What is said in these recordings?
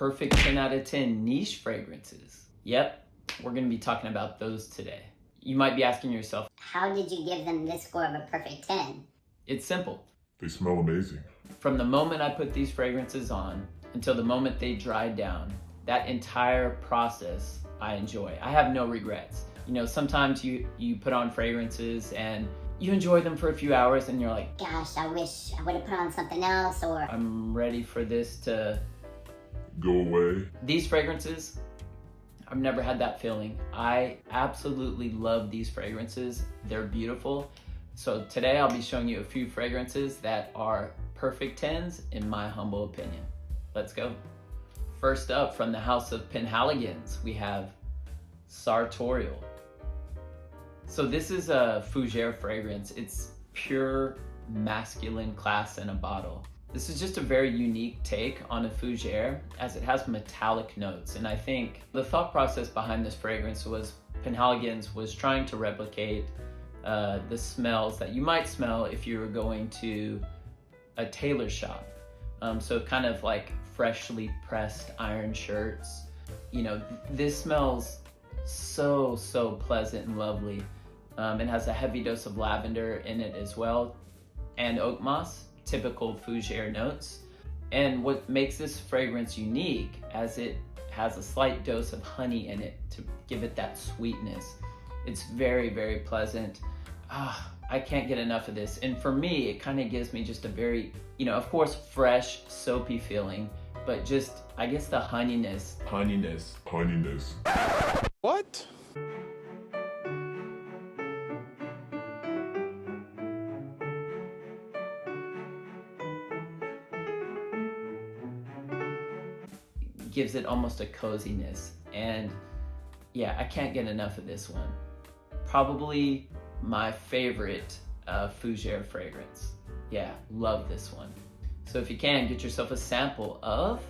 perfect 10 out of 10 niche fragrances. Yep, we're gonna be talking about those today. You might be asking yourself, how did you give them this score of a perfect 10? It's simple. They smell amazing. From the moment I put these fragrances on until the moment they dried down, that entire process I enjoy. I have no regrets. You know, sometimes you put on fragrances and you enjoy them for a few hours and you're like, gosh, I wish I would have put on something else, or I'm ready for this to go away. These fragrances, I've never had that feeling. I absolutely love these fragrances. They're beautiful. So today I'll be showing you a few fragrances that are perfect 10s in my humble opinion. Let's go. First up, from the house of Penhaligon's, we have Sartorial. So this is a fougere fragrance. It's pure masculine class in a bottle. This is just a very unique take on a fougere as it has metallic notes. And I think the thought process behind this fragrance was Penhaligon's was trying to replicate the smells that you might smell if you were going to a tailor shop. So kind of like freshly pressed iron shirts. You know, this smells so pleasant and lovely. It has a heavy dose of lavender in it as well, and oak moss, typical fougere notes. And what makes this fragrance unique, as it has a slight dose of honey in it to give it that sweetness. It's very pleasant. I can't get enough of this. And for me, it kind of gives me just a very, you know, of course, fresh, soapy feeling, but just, I guess the honeyness. What? Gives it almost a coziness. And yeah, I can't get enough of this one. Probably my favorite fougere fragrance. Yeah, love this one. So if you can, get yourself a sample of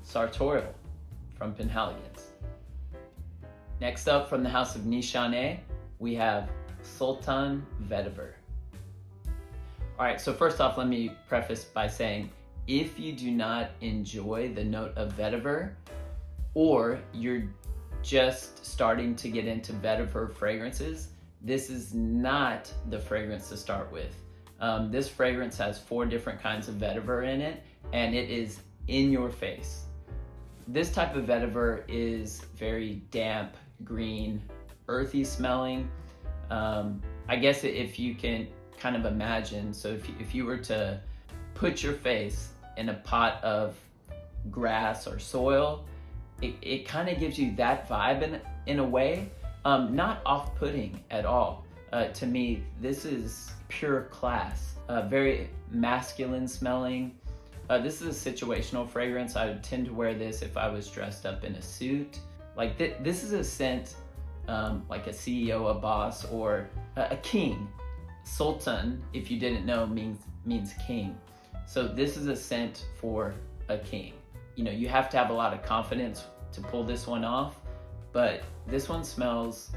Sartorial from Penhaligon's. Next up, from the house of Nishane, we have Sultan Vver. All right, so first off, let me preface by saying, if you do not enjoy the note of vetiver, or you're just starting to get into vetiver fragrances, this is not the fragrance to start with. This fragrance has 4 different kinds of vetiver in it, and it is in your face. This type of vetiver is very damp, green, earthy smelling. I guess if you can kind of imagine, so if you were to put your face in a pot of grass or soil, it kind of gives you that vibe in a way, not off-putting at all. To me, this is pure class, very masculine smelling. This is a situational fragrance. I would tend to wear this if I was dressed up in a suit. Like this is a scent like a CEO, a boss, or a king. Sultan, if you didn't know, means king. So this is a scent for a king. You know, you have to have a lot of confidence to pull this one off, but this one smells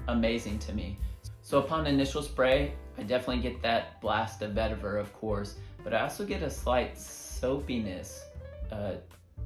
amazing to me. So upon initial spray, I definitely get that blast of vetiver, of course, but I also get a slight soapiness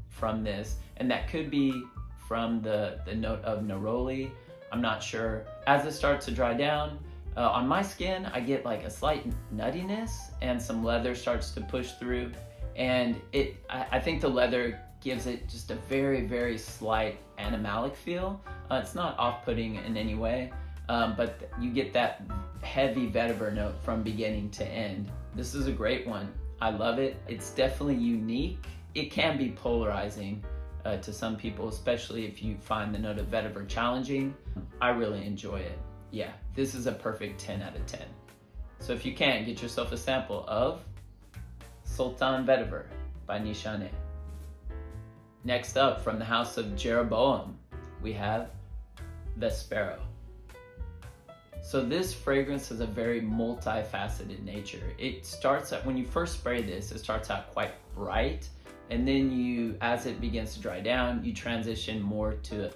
from this, and that could be from the note of neroli. I'm not sure. As it starts to dry down, on my skin, I get like a slight nuttiness, and some leather starts to push through, and I think the leather gives it just a very slight animalic feel. It's not off-putting in any way, but you get that heavy vetiver note from beginning to end. This is a great one. I love it. It's definitely unique. It can be polarizing to some people, especially if you find the note of vetiver challenging. I really enjoy it. Yeah, this is a perfect 10 out of 10. So if you can, get yourself a sample of Sultan Vver by Nishane. Next up, from the house of Jeroboam, we have Vespero. So this fragrance has a very multifaceted nature. It starts out, when you first spray this, it starts out quite bright, and then as it begins to dry down, you transition more to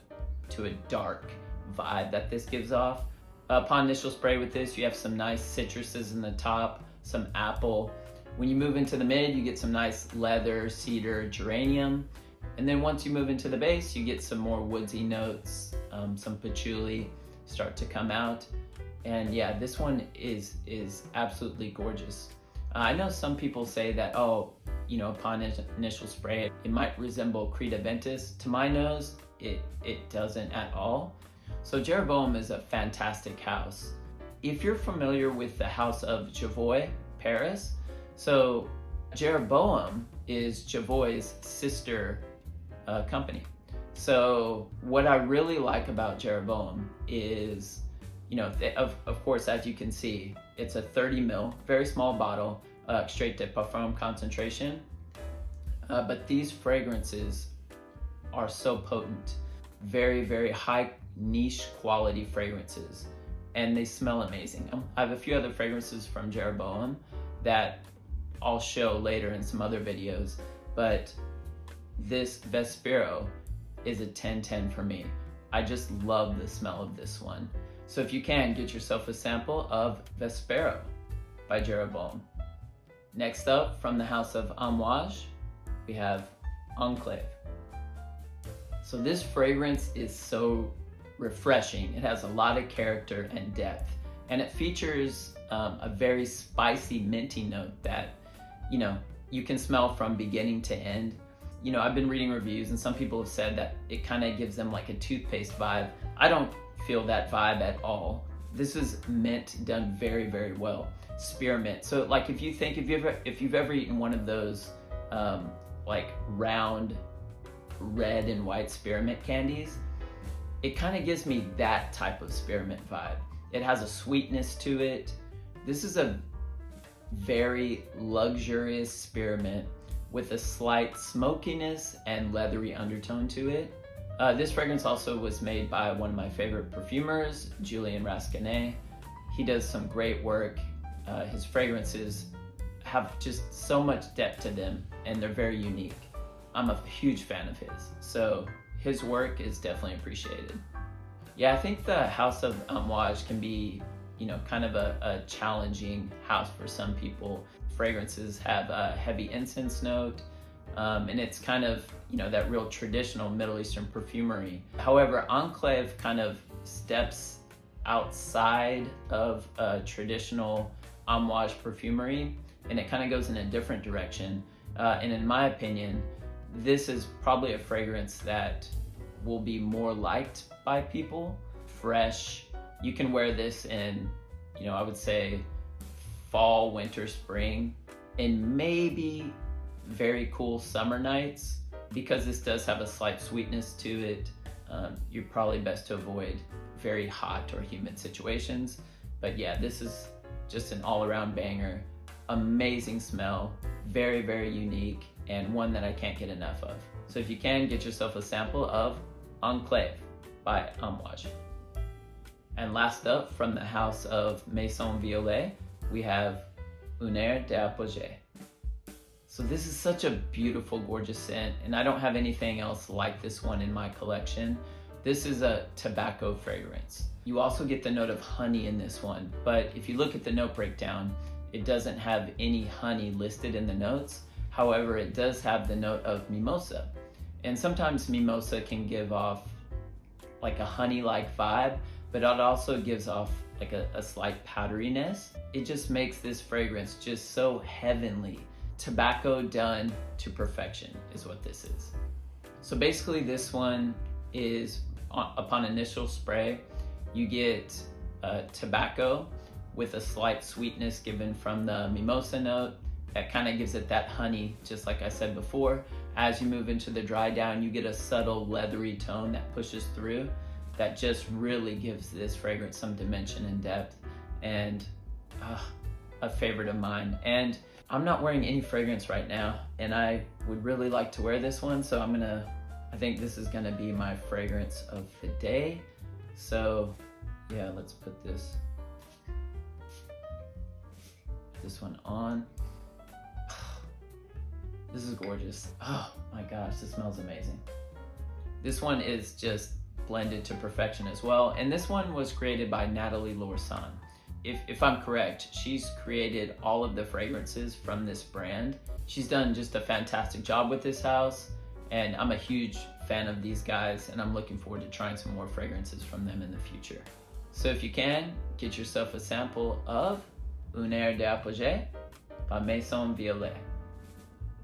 a dark vibe that this gives off. Upon initial spray with this, you have some nice citruses in the top, some apple, When you move into the mid, you get some nice leather, cedar, geranium. And then once you move into the base, you get some more woodsy notes, some patchouli start to come out. And yeah, this one is absolutely gorgeous. I know some people say that, oh, you know, upon initial spray, it might resemble Creta Ventus. To my nose, it doesn't at all. So Jeroboam is a fantastic house. If you're familiar with the house of Javoy, Paris, so Jeroboam is Javoy's sister company. So what I really like about Jeroboam is, you know, of course, as you can see, it's a 30 ml, very small bottle, straight to parfum concentration. But these fragrances are so potent, very, very high niche quality fragrances, and they smell amazing. I have a few other fragrances from Jeroboam that I'll show later in some other videos, but this Vespero is a 10/10 for me. I just love the smell of this one. So if you can, get yourself a sample of Vespero by Jeroboam. Next up, from the house of Amouage, we have Enclave. So this fragrance is so refreshing. It has a lot of character and depth, and it features a very spicy minty note that, you know, you can smell from beginning to end. You know, I've been reading reviews and some people have said that it kind of gives them like a toothpaste vibe. I don't feel that vibe at all. This is mint done very, very well. Spearmint. So like if you've ever eaten one of those like round red and white spearmint candies, it kind of gives me that type of spearmint vibe. It has a sweetness to it. This is a very luxurious spearmint with a slight smokiness and leathery undertone to it. This fragrance also was made by one of my favorite perfumers, Julien Rascanet. He does some great work. His fragrances have just so much depth to them, and they're very unique. I'm a huge fan of his, so his work is definitely appreciated. Yeah, I think the House of Amouage can be, you know, kind of a challenging house for some people. Fragrances have a heavy incense note, and it's kind of, you know, that real traditional Middle Eastern perfumery. However, Enclave kind of steps outside of traditional Amouage perfumery, and it kind of goes in a different direction. And in my opinion, this is probably a fragrance that will be more liked by people. Fresh. You can wear this in, you know, I would say fall, winter, spring, and maybe very cool summer nights. Because this does have a slight sweetness to it, you're probably best to avoid very hot or humid situations. But yeah, this is just an all-around banger. Amazing smell, very, very unique, and one that I can't get enough of. So if you can, get yourself a sample of Enclave by Amouage. And last up, from the house of Maison Violet, we have Un Air d'Apogée. So this is such a beautiful, gorgeous scent, and I don't have anything else like this one in my collection. This is a tobacco fragrance. You also get the note of honey in this one, but if you look at the note breakdown, it doesn't have any honey listed in the notes. However, it does have the note of mimosa. And sometimes mimosa can give off like a honey-like vibe, but it also gives off like a slight powderiness. It just makes this fragrance just so heavenly. Tobacco done to perfection is what this is. So basically this one is, upon initial spray, you get tobacco with a slight sweetness given from the mimosa note. That kind of gives it that honey, just like I said before. As you move into the dry down, you get a subtle leathery tone that pushes through that just really gives this fragrance some dimension and depth, and a favorite of mine. And I'm not wearing any fragrance right now, and I would really like to wear this one, so I think this is gonna be my fragrance of the day. So yeah, let's put this one on. This is gorgeous. Oh my gosh, this smells amazing. This one is just blended to perfection as well. And this one was created by Natalie Lorsan. if I'm correct, she's created all of the fragrances from this brand. She's done just a fantastic job with this house, and I'm a huge fan of these guys, and I'm looking forward to trying some more fragrances from them in the future. So if you can, get yourself a sample of Un Air d'Apogée by Maison Violet.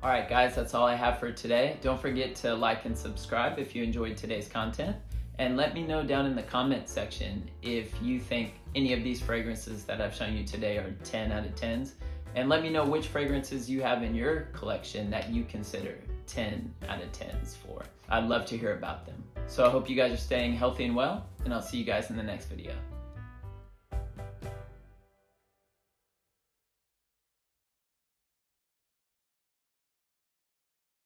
All right, guys, that's all I have for today. Don't forget to like and subscribe if you enjoyed today's content. And let me know down in the comment section if you think any of these fragrances that I've shown you today are 10 out of 10s. And let me know which fragrances you have in your collection that you consider 10 out of 10s for. I'd love to hear about them. So I hope you guys are staying healthy and well, and I'll see you guys in the next video.